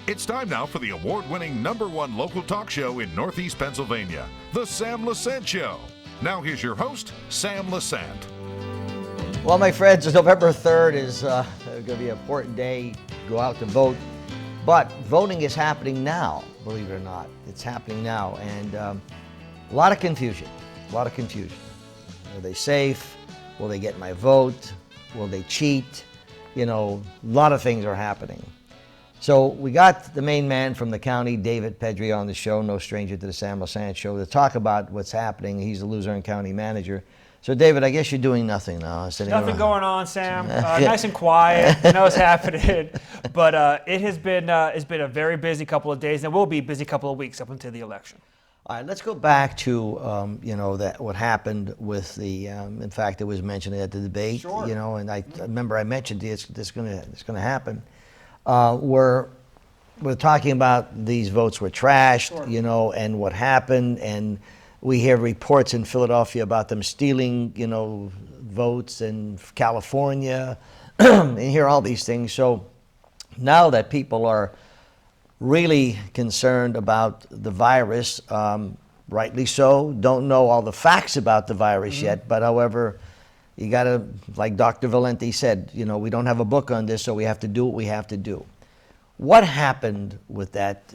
It's time now for the award-winning #1 local talk show in Northeast Pennsylvania, The Sam Lesante Show. Now here's your host, Sam Lesante. Well, my friends, November 3rd is going to be an important day. Go out to vote. But voting is happening now, believe it or not. It's happening now. And a lot of confusion. Are they safe? Will they get my vote? Will they cheat? You know, a lot of things are happening. So we got the main man from the county, David Pedri, on the show, no stranger to the Sam Lesante Show, to talk about what's happening. He's the Luzerne County Manager. So, David, I guess you're doing nothing now. Nothing going on, Sam. Nice and quiet. I know it's happening, but it's been a very busy couple of days, and it will be a busy couple of weeks up until the election. All right, let's go back to that what happened with the. In fact, it was mentioned at the debate. Sure. And I remember I mentioned it's going to happen. We're talking about these votes were trashed, Sure. And what happened, and we hear reports in Philadelphia about them stealing, votes in California, and hear all these things. So now that people are really concerned about the virus, rightly so, don't know all the facts about the virus yet, but however, you got to, like Dr. Valenti said, we don't have a book on this, so we have to do what we have to do. What happened with that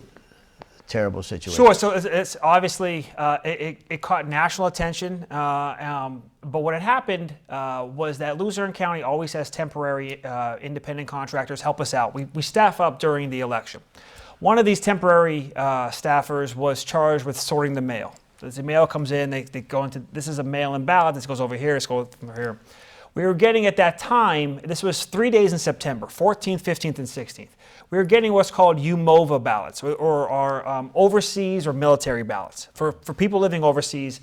terrible situation? Sure. So it's obviously it caught national attention, but what had happened was that Luzerne County always has temporary independent contractors help us out. We staff up during the election. One of these temporary staffers was charged with sorting the mail. As the mail comes in, they go into, this is a mail-in ballot, this goes over here, this goes over here. We were getting at that time, this was 3 days in September, 14th, 15th, and 16th. We were getting what's called UMOVA ballots, or overseas or military ballots, for people living overseas,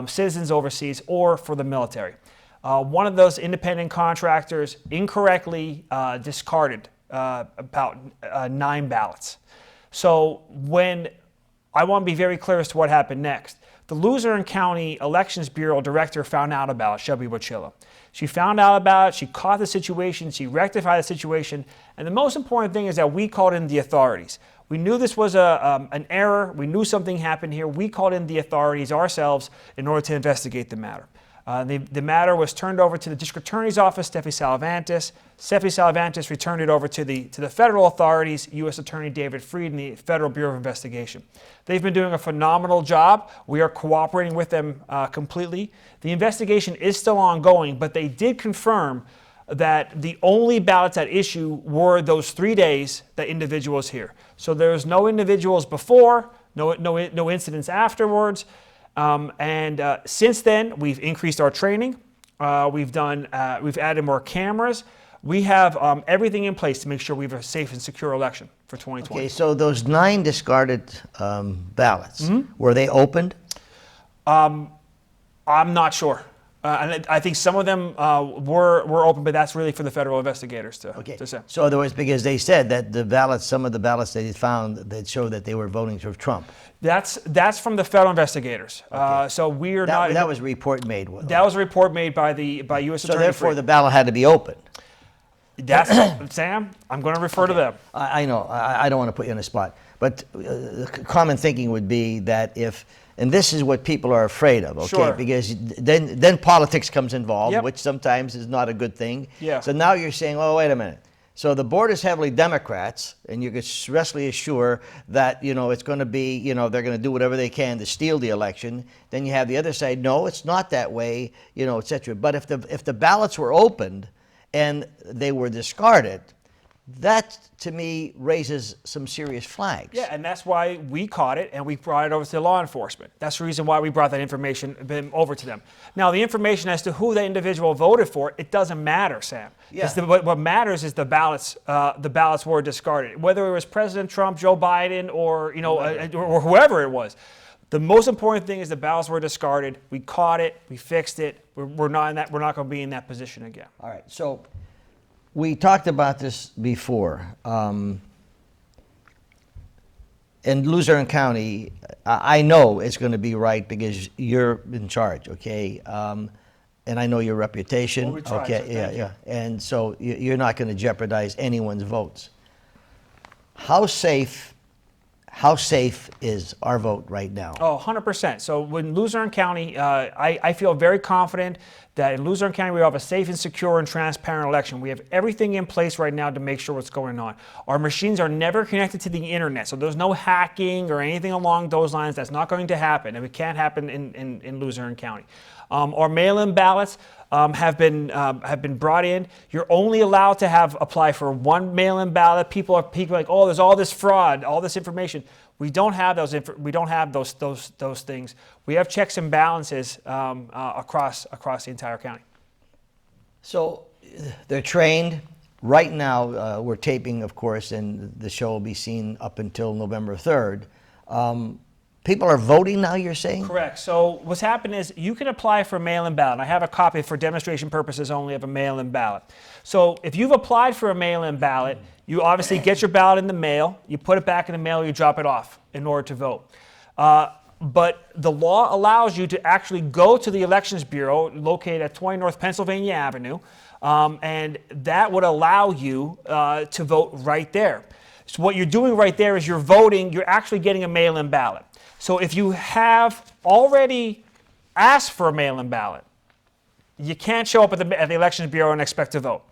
citizens overseas, or for the military. One of those independent contractors incorrectly discarded about 9 ballots. So I want to be very clear as to what happened next. The Luzerne County Elections Bureau Director found out about it, Shelby Wachilla. She found out about it, she caught the situation, she rectified the situation, and the most important thing is that we called in the authorities. We knew this was an error, we knew something happened here, we called in the authorities ourselves in order to investigate the matter. The matter was turned over to the District Attorney's Office, Steffi Salavantis. Steffi Salavantis returned it over to the federal authorities, U.S. Attorney David Freed and the Federal Bureau of Investigation. They've been doing a phenomenal job. We are cooperating with them completely. The investigation is still ongoing, but they did confirm that the only ballots at issue were those 3 days that individuals here. So there's no individuals before, no incidents afterwards. Since then, we've increased our training. We've added more cameras. We have everything in place to make sure we have a safe and secure election for 2020. Okay, so those 9 discarded ballots, were they opened? I'm not sure. And I think some of them were open, but that's really for the federal investigators to say. So there was, because they said that some of the ballots they found that showed that they were voting for Trump. That's from the federal investigators. Okay. So we are that, not. That was a report made. That was a report made by U.S. Attorney. So therefore, Freed. the ballot had to be opened. That's Sam. I'm going to refer to them. I know. I don't want to put you on the spot, but common thinking would be that if, and this is what people are afraid of, okay? Sure. Because then politics comes involved, Yep. which sometimes is not a good thing. Yeah. So now you're saying, oh, wait a minute. So the board is heavily Democrats, and you can restly assure that it's going to be they're going to do whatever they can to steal the election. Then you have the other side. No, it's not that way, etc. But if the ballots were opened and they were discarded, that to me raises some serious flags. Yeah, and that's why we caught it and we brought it over to law enforcement. That's the reason why we brought that information over to them. Now, the information as to who the individual voted for, it doesn't matter, Sam. Yeah. What matters is the ballots. The ballots were discarded, whether it was President Trump, Joe Biden, or or whoever it was. The most important thing is the ballots were discarded. We caught it. We fixed it. We're not going to be in that position again. All right. So we talked about this before. In Luzerne County, I know it's going to be right because you're in charge, okay? And I know your reputation. Well, we tried, okay, so thank you. And so you're not going to jeopardize anyone's votes. How safe is our vote right now? Oh, 100%. So in Luzerne County, I feel very confident that in Luzerne County we have a safe and secure and transparent election. We have everything in place right now to make sure what's going on. Our machines are never connected to the internet, so there's no hacking or anything along those lines. That's not going to happen, and it can't happen in Luzerne County. Our mail-in ballots have been brought in. You're only allowed to apply for one mail-in ballot. People are like, oh, there's all this fraud, all this information. We don't have those. We don't have those things. We have checks and balances across the entire county. So they're trained. Right now, we're taping, of course, and the show will be seen up until November 3rd. People are voting now, you're saying? Correct. So what's happened is you can apply for a mail-in ballot. I have a copy for demonstration purposes only of a mail-in ballot. So if you've applied for a mail-in ballot, you obviously get your ballot in the mail, you put it back in the mail, you drop it off in order to vote. But the law allows you to actually go to the Elections Bureau located at 20 North Pennsylvania Avenue, and that would allow you to vote right there. So what you're doing right there is you're voting, you're actually getting a mail-in ballot. So if you have already asked for a mail-in ballot, you can't show up at the Elections Bureau and expect to vote.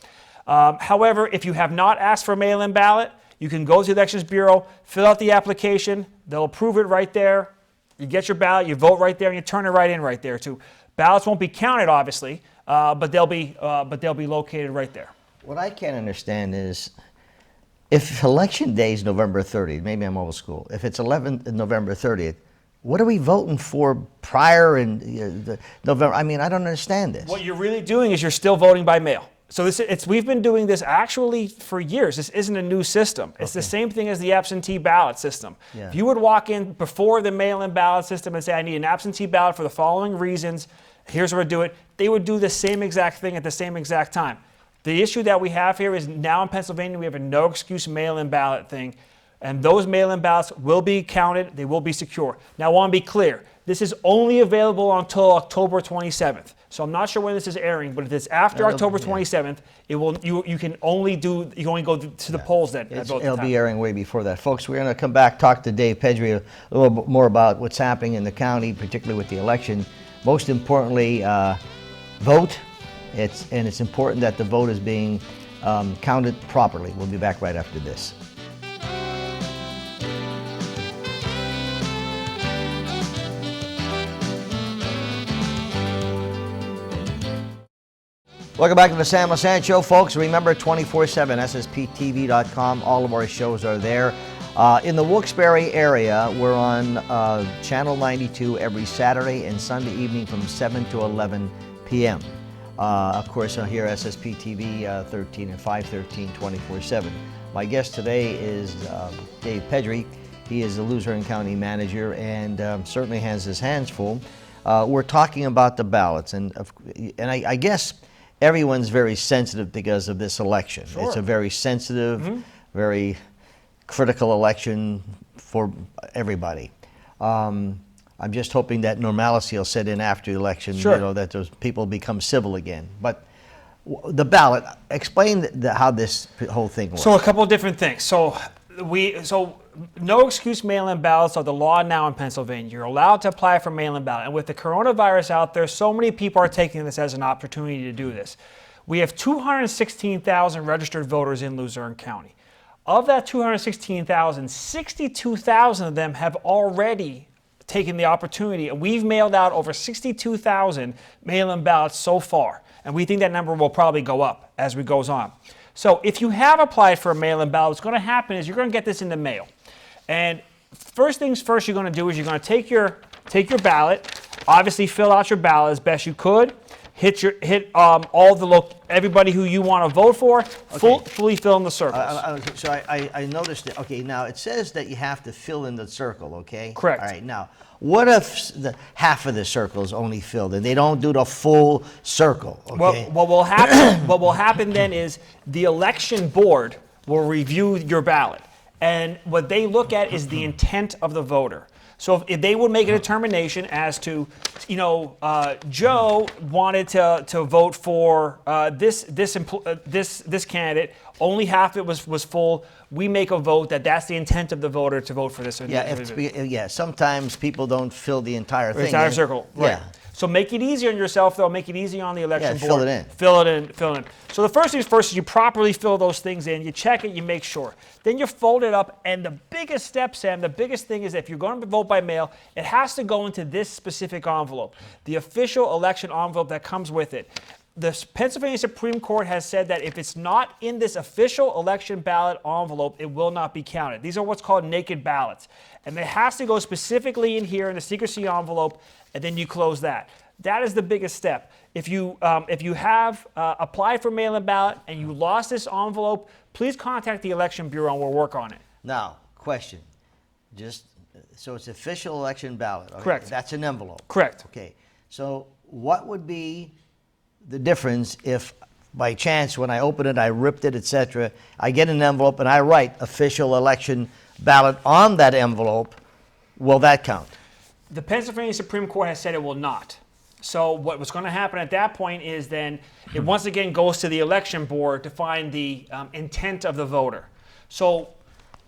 However, if you have not asked for a mail-in ballot, you can go to the Elections Bureau, fill out the application, they'll approve it right there, you get your ballot, you vote right there, and you turn it right in right there too. Ballots won't be counted, obviously, but they'll be located right there. What I can't understand is, if election day is November 30th, maybe I'm old school. If it's November 30th, what are we voting for prior in November? I mean, I don't understand this. What you're really doing is you're still voting by mail. So we've been doing this actually for years. This isn't a new system. It's the same thing as the absentee ballot system. Yeah. If you would walk in before the mail-in ballot system and say, I need an absentee ballot for the following reasons, here's where I do it, they would do the same exact thing at the same exact time. The issue that we have here is now in Pennsylvania, we have a no excuse mail-in ballot thing, and those mail-in ballots will be counted, they will be secure. Now I want to be clear, this is only available until October 27th. So I'm not sure when this is airing, but if it's after October 27th, it will. You can only go to the polls then. It'll be airing way before that. Folks, we're going to come back, talk to Dave Pedri a little bit more about what's happening in the county, particularly with the election. Most importantly, vote. It's important that the vote is being counted properly. We'll be back right after this. Welcome back to the Sam Lesante Show, folks. Remember, 24/7, ssptv.com. All of our shows are there. In the Wilkes-Barre area, we're on Channel 92 every Saturday and Sunday evening from 7 to 11 p.m. Of course, here SSP TV 13 and 513 24/7. My guest today is Dave Pedri. He is the Luzerene County Manager and certainly has his hands full. We're talking about the ballots, and I guess everyone's very sensitive because of this election. Sure. It's a very sensitive, very critical election for everybody. I'm just hoping that normalcy will set in after the election, sure. You know, that those people become civil again. But the ballot, explain how this whole thing works. So a couple of different things. So no excuse mail-in ballots are the law now in Pennsylvania. You're allowed to apply for mail-in ballot. And with the coronavirus out there, so many people are taking this as an opportunity to do this. We have 216,000 registered voters in Luzerne County. Of that 216,000, 62,000 of them have already taken the opportunity, and we've mailed out over 62,000 mail-in ballots so far, and we think that number will probably go up as we goes on. So if you have applied for a mail-in ballot, what's going to happen is you're going to get this in the mail, and first things first you're going to do is you're going to take your ballot, obviously fill out your ballot as best you could, hit everybody who you want to vote for, fully fill in the circles. So I noticed it. Okay, now it says that you have to fill in the circle, okay? Correct. All right, now, what if half of the circle is only filled and they don't do the full circle, okay? What will happen then is the election board will review your ballot. And what they look at is the intent of the voter. So if they would make a determination as to, Joe wanted to vote for this candidate, only half of it was full. We make a vote that's the intent of the voter to vote for this. Yeah, sometimes people don't fill the entire thing. Entire circle, right. Yeah. So make it easy on yourself, though. Make it easy on the election board. Fill it in. Fill it in. So the first things first is you properly fill those things in. You check it. You make sure. Then you fold it up. And the biggest step, Sam, the biggest thing is if you're going to vote by mail, it has to go into this specific envelope, the official election envelope that comes with it. The Pennsylvania Supreme Court has said that if it's not in this official election ballot envelope, it will not be counted. These are what's called naked ballots. And it has to go specifically in here in the secrecy envelope, and then you close that. That is the biggest step. If you have applied for mail-in ballot and you lost this envelope, please contact the Election Bureau and we'll work on it. Now, question. So it's official election ballot. Okay? Correct. That's an envelope. Correct. Okay. So what would be the difference if by chance when I open it, I ripped it, etc., I get an envelope and I write official election ballot on that envelope, will that count? The Pennsylvania Supreme Court has said it will not. So what's going to happen at that point is then it once again goes to the election board to find the intent of the voter. So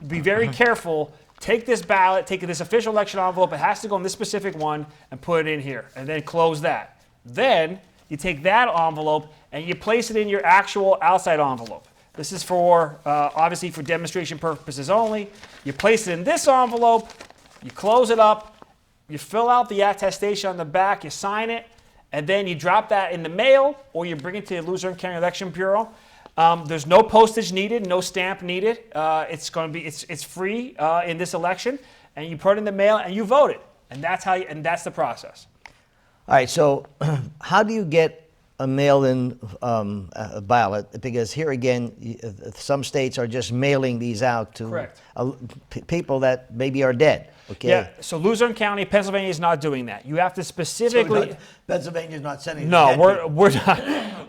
be very careful. Take this ballot, take this official election envelope, it has to go in this specific one, and put it in here, and then close that. Then you take that envelope and you place it in your actual outside envelope. This is for, obviously for demonstration purposes only. You place it in this envelope, you close it up, you fill out the attestation on the back, you sign it, and then you drop that in the mail or you bring it to the Luzerne County Election Bureau. There's no postage needed, no stamp needed. It's free in this election, and you put it in the mail and you vote it, and that's the process. All right. So how do you get a mail-in ballot? Because here again, some states are just mailing these out to people that maybe are dead. Okay. Yeah. So Luzerne County, Pennsylvania is not doing that. You have to specifically. So Pennsylvania's not sending. No,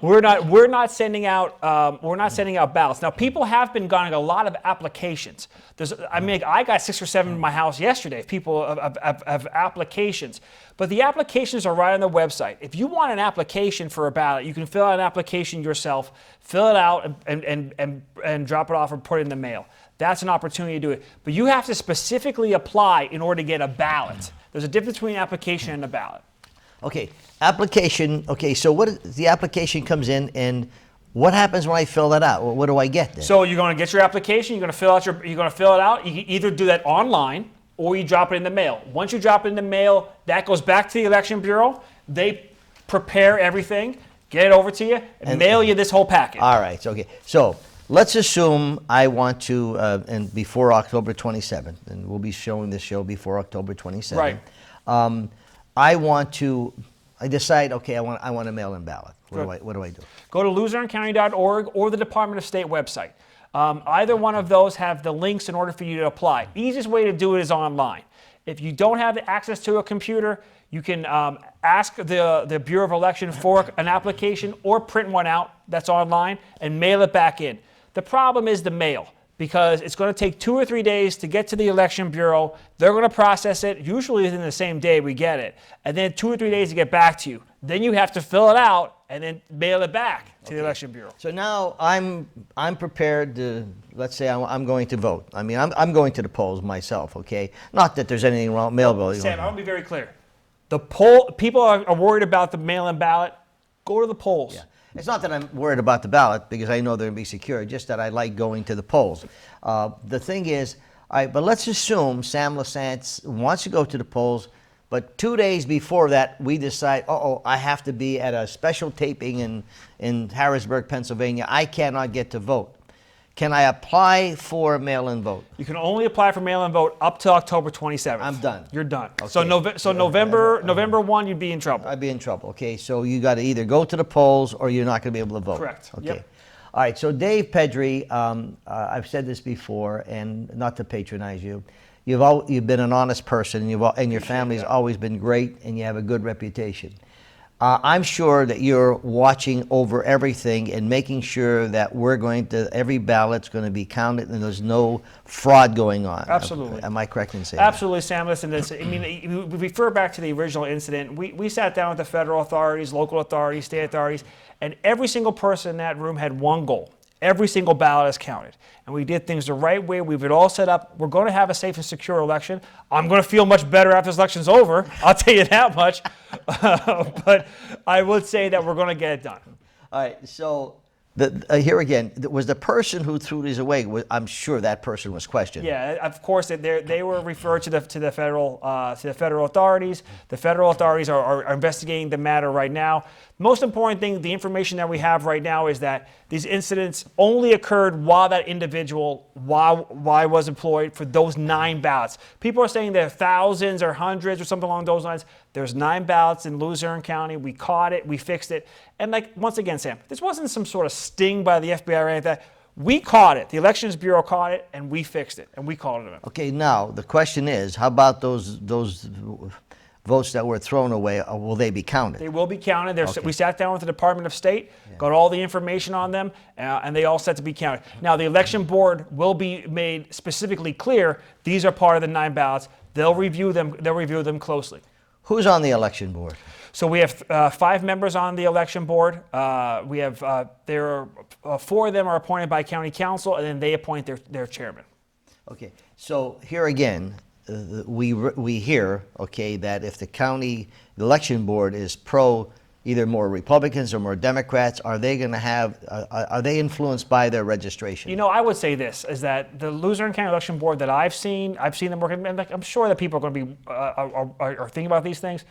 we're not sending out ballots. Now, people have been getting a lot of applications. I got 6 or 7 in my house yesterday. People have applications, but the applications are right on the website. If you want an application for a ballot, you can fill out an application yourself, fill it out, and drop it off or put it in the mail. That's an opportunity to do it. But you have to specifically apply in order to get a ballot. There's a difference between an application and a ballot. Okay, application. Okay, so the application comes in, and what happens when I fill that out? What do I get then? So you're going to get your application. You're going to fill it out. You can either do that online or you drop it in the mail. Once you drop it in the mail, that goes back to the Election Bureau. They prepare everything, get it over to you, and mail you this whole packet. All right. Okay. So let's assume I want to, and before October 27th, and we'll be showing this show before October 27th. Right. I decide, okay, I want a mail-in ballot. What do I do? Go to LuzereneCounty.org or the Department of State website. Either one of those have the links in order for you to apply. Easiest way to do it is online. If you don't have access to a computer, you can ask the Bureau of Election for an application or print one out that's online and mail it back in. The problem is the mail, because it's going to take 2 or 3 days to get to the Election Bureau. They're going to process it, usually within the same day we get it, and then 2 or 3 days to get back to you. Then you have to fill it out and then mail it back to the Election Bureau. So now I'm prepared to, let's say I'm going to vote. I mean, I'm going to the polls myself, okay? Not that there's anything wrong with mail voting. Sam, I want to be very clear. People are worried about the mail-in ballot. Go to the polls. Yeah. It's not that I'm worried about the ballot, because I know they're going to be secure, just that I like going to the polls. The thing is, but let's assume Sam Lesante wants to go to the polls, but 2 days before that, we decide, I have to be at a special taping in Harrisburg, Pennsylvania. I cannot get to vote. Can I apply for a mail-in vote? You can only apply for mail-in vote up to October 27th. I'm done. You're done. Okay. So November 1, you'd be in trouble. I'd be in trouble. Okay, so you got to either go to the polls or you're not going to be able to vote. Correct. Okay. Yep. All right. So Dave Pedri, I've said this before, and not to patronize you, you've been an honest person, and your family's always been great, and you have a good reputation. I'm sure that you're watching over everything and making sure that every ballot's going to be counted and there's no fraud going on. Absolutely. Am I correct in saying that? Absolutely, Sam. Listen, we refer back to the original incident. We sat down with the federal authorities, local authorities, state authorities, and every single person in that room had one goal. Every single ballot is counted. And we did things the right way. We've it all set up. We're going to have a safe and secure election. I'm going to feel much better after this election's over. I'll tell you that much. But I would say that we're going to get it done. All right, so here again, was the person who threw these away, I'm sure that person was questioned. Yeah, of course, they were referred to the federal authorities. The federal authorities are investigating the matter right now. Most important thing, the information that we have right now is that these incidents only occurred while that individual was employed for those 9 ballots. People are saying there are thousands or hundreds or something along those lines. There's 9 ballots in Luzerne County. We caught it. We fixed it. And once again, Sam, this wasn't some sort of sting by the FBI or anything like that. We caught it. The Elections Bureau caught it, and we fixed it, and we called it. Okay, now the question is, how about those votes that were thrown away? Will they be counted? They will be counted. Okay. We sat down with the Department of State, got all the information on them, and they all set to be counted. Now, the election board will be made specifically clear. These are part of the 9 ballots. They'll review them. They'll review them closely. Who's on the election board? So we have 5 members on the election board. We have 4 of them are appointed by county council, and then they appoint their chairman. Okay, so here again, we hear, okay, that if the county election board is pro either more Republicans or more Democrats, are they going to have, are they influenced by their registration? You know, I would say this, is that the Luzerne County Election Board that I've seen them working, and I'm sure that people are going to be, are thinking about these things.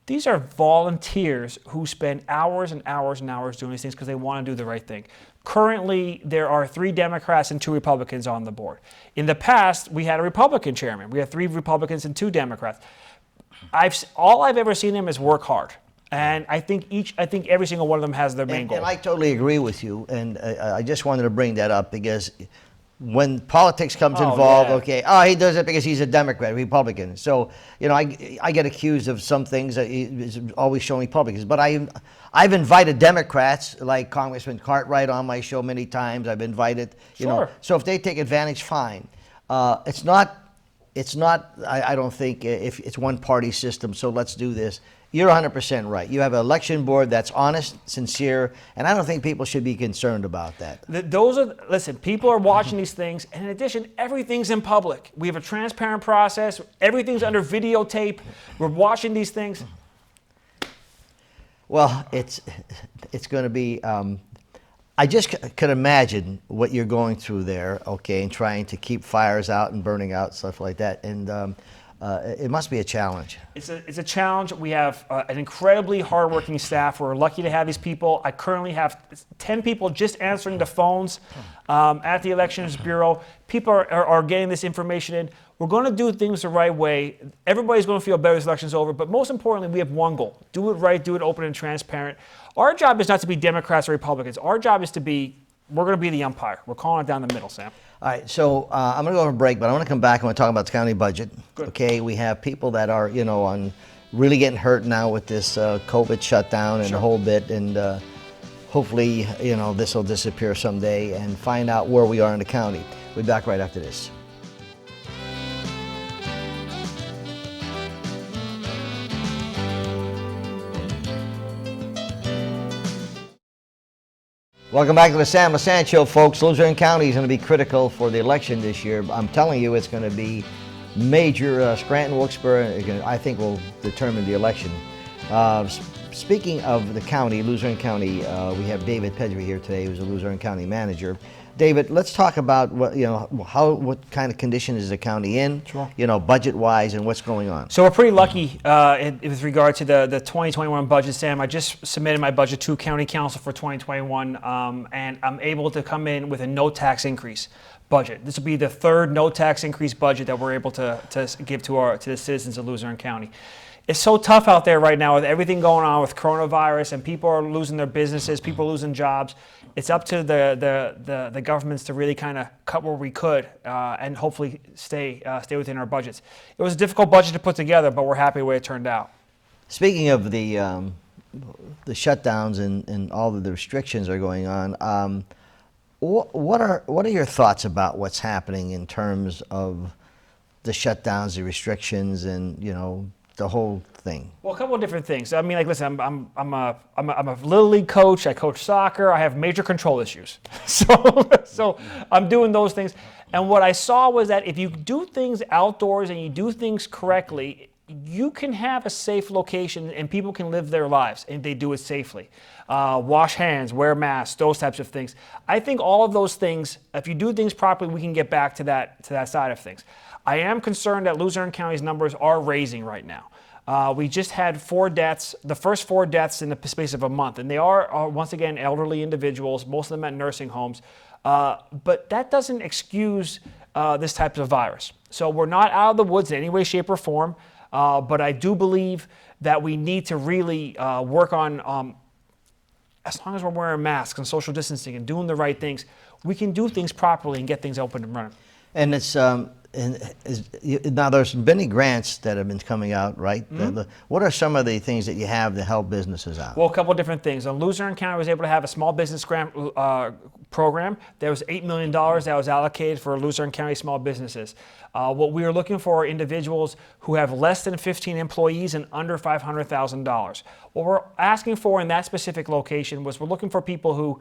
These are volunteers who spend hours and hours and hours doing these things because they want to do the right thing. Currently, there are 3 Democrats and 2 Republicans on the board. In the past, we had a Republican chairman. We had 3 Republicans and 2 Democrats. All I've ever seen them is work hard. And I think every single one of them has their main goal. And I totally agree with you. And I just wanted to bring that up because when politics comes involved, okay, he does it because he's a Democrat, Republican. So, you know, I get accused of some things that he's always showing Republicans. But I've invited Democrats, like Congressman Cartwright, on my show many times. I've invited, you know. So if they take advantage, fine. It's not. I don't think if it's one party system. So let's do this. You're 100% right. You have an election board that's honest, sincere, and I don't think people should be concerned about that. Listen, people are watching these things, and in addition, everything's in public. We have a transparent process. Everything's under videotape. We're watching these things. Well, it's going to be, I just could imagine what you're going through there, okay, and trying to keep fires out and burning out, stuff like that. And it must be a challenge. It's a challenge. We have an incredibly hardworking staff. We're lucky to have these people. I currently have 10 people just answering the phones at the Elections Bureau. People are getting this information in. We're going to do things the right way. Everybody's going to feel better this election's over. But most importantly, we have one goal. Do it right, do it open and transparent. Our job is not to be Democrats or Republicans. Our job is we're going to be the umpire. We're calling it down the middle, Sam. All right, so I'm going to go on a break, but I want to come back and want to talk about the county budget. Good. Okay, we have people that are, you know, really getting hurt now with this COVID shutdown and the whole bit, and hopefully, you know, this will disappear someday and find out where we are in the county. We'll be back right after this. Welcome back to the Sam Lesante Show, folks. Luzerne County is going to be critical for the election this year. I'm telling you, it's going to be major. Scranton, Wilkes-Barre, I think, will determine the election. Speaking of the county, Luzerne County, we have David Pedri here today, who's a Luzerne County Manager. David, let's talk about what kind of condition is the county in, you know, budget-wise, and what's going on. So we're pretty lucky with regard to the 2021 budget, Sam. I just submitted my budget to County Council for 2021, and I'm able to come in with a no tax increase budget. This will be the 3rd no tax increase budget that we're able to give to the citizens of Luzerne County. It's so tough out there right now with everything going on with coronavirus, and people are losing their businesses, people are losing jobs. It's up to the governments to really kind of cut where we could and hopefully stay within our budgets. It was a difficult budget to put together, but we're happy the way it turned out. Speaking of the the shutdowns and all of the restrictions are going on. What are your thoughts about what's happening in terms of the shutdowns, the restrictions, and the whole thing? Well, a couple of different things. I mean, like, listen, I'm a little league coach. I coach soccer. I have major control issues, so I'm doing those things. And what I saw was that if you do things outdoors and you do things correctly, you can have a safe location and people can live their lives and they do it safely. Wash hands, wear masks, those types of things. I think all of those things, if you do things properly, we can get back to that side of things. I am concerned that Luzerne County's numbers are raising right now. We just had 4 deaths, the first 4 deaths in the space of a month, and they are once again elderly individuals, most of them at nursing homes. But that doesn't excuse this type of virus. So we're not out of the woods in any way, shape, or form. But I do believe that we need to really work on, as long as we're wearing masks and social distancing and doing the right things, we can do things properly and get things open and running. And it's now there's many grants that have been coming out, right? Mm-hmm. What are some of the things that you have to help businesses out? Well, a couple of different things. Luzerne County was able to have a small business grant program. There was $8 million that was allocated for Luzerne County small businesses. What we are looking for are individuals who have less than 15 employees and under $500,000. What we're asking for in that specific location was we're looking for people who,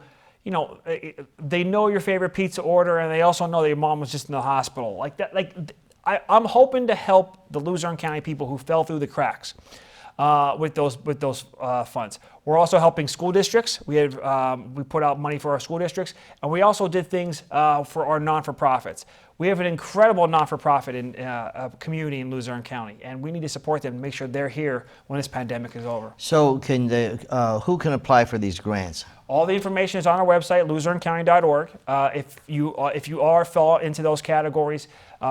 they know your favorite pizza order and they also know that your mom was just in the hospital. Like that. I'm hoping to help the Luzerne County people who fell through the cracks with those funds. We're also helping school districts. We put out money for our school districts, and we also did things for our non-for-profits. We have an incredible non-for-profit in community in Luzerne County, and we need to support them and make sure they're here when this pandemic is over. So who can apply for these grants? All the information is on our website, luzerenecounty.org. If you fall into those categories,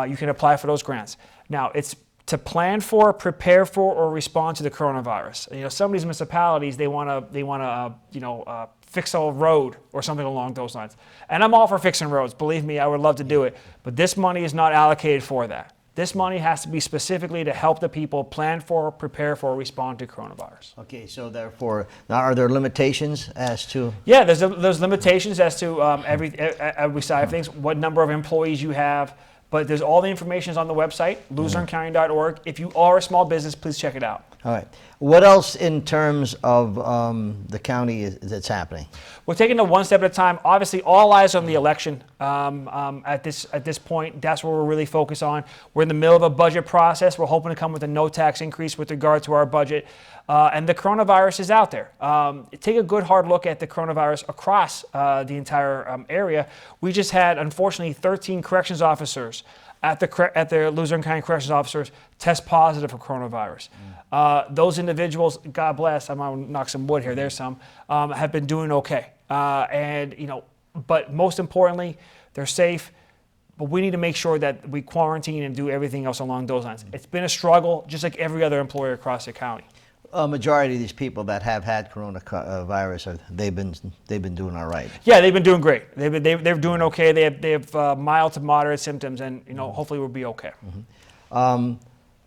you can apply for those grants. Now, it's to plan for, prepare for, or respond to the coronavirus. Some of these municipalities, they want to fix a road or something along those lines. And I'm all for fixing roads. Believe me, I would love to do it. But this money is not allocated for that. This money has to be specifically to help the people plan for, prepare for, respond to coronavirus. Okay, so therefore, now are there limitations as to? Yeah, there's limitations as to every side of things, what number of employees you have. But there's all the information is on the website, luzerenecounty.org. If you are a small business, please check it out. All right. What else in terms of the county that's happening? We're taking it one step at a time. Obviously, all eyes on the election at this point. That's what we're really focused on. We're in the middle of a budget process. We're hoping to come with a no tax increase with regard to our budget. And the coronavirus is out there. Take a good hard look at the coronavirus across the entire area. We just had, unfortunately, 13 corrections officers at the Luzerne County Corrections Officers test positive for coronavirus. Those individuals, God bless, I'm going to knock some wood here, there's some, have been doing okay. But most importantly, they're safe. But we need to make sure that we quarantine and do everything else along those lines. It's been a struggle, just like every other employer across the county. A majority of these people that have had coronavirus, they've been doing all right. Yeah, they've been doing great. They're doing okay. They have mild to moderate symptoms, and hopefully we'll be okay. Mm-hmm.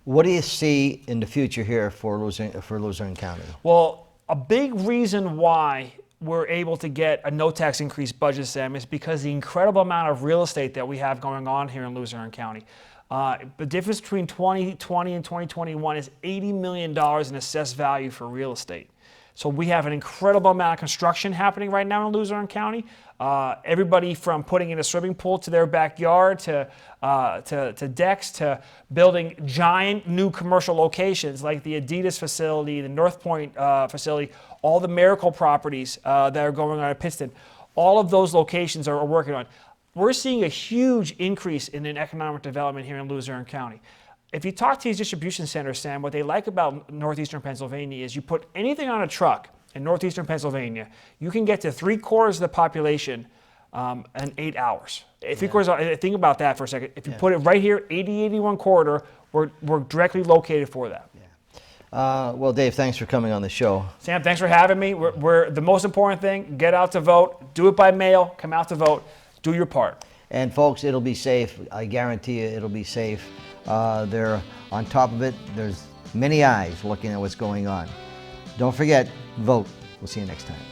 What do you see in the future here for Luzerne County? Well, a big reason why we're able to get a no tax increase budget, Sam, is because the incredible amount of real estate that we have going on here in Luzerne County. The difference between 2020 and 2021 is $80 million in assessed value for real estate. So we have an incredible amount of construction happening right now in Luzerne County. Everybody from putting in a swimming pool to their backyard to decks to building giant new commercial locations like the Adidas facility, the North Point facility, all the Miracle properties that are going on at Pittston. All of those locations are working on. We're seeing a huge increase in economic development here in Luzerne County. If you talk to these distribution centers, Sam, what they like about northeastern Pennsylvania is you put anything on a truck in northeastern Pennsylvania, you can get to 3/4 of the population in 8 hours. Think about that for a second. If you put it right here, 80-81 corridor, we're directly located for that. Well, Dave, thanks for coming on the show. Sam, thanks for having me. We're the most important thing, get out to vote, do it by mail, come out to vote. Do your part. And folks, it'll be safe. I guarantee you it'll be safe. They're on top of it. There's many eyes looking at what's going on. Don't forget, vote. We'll see you next time.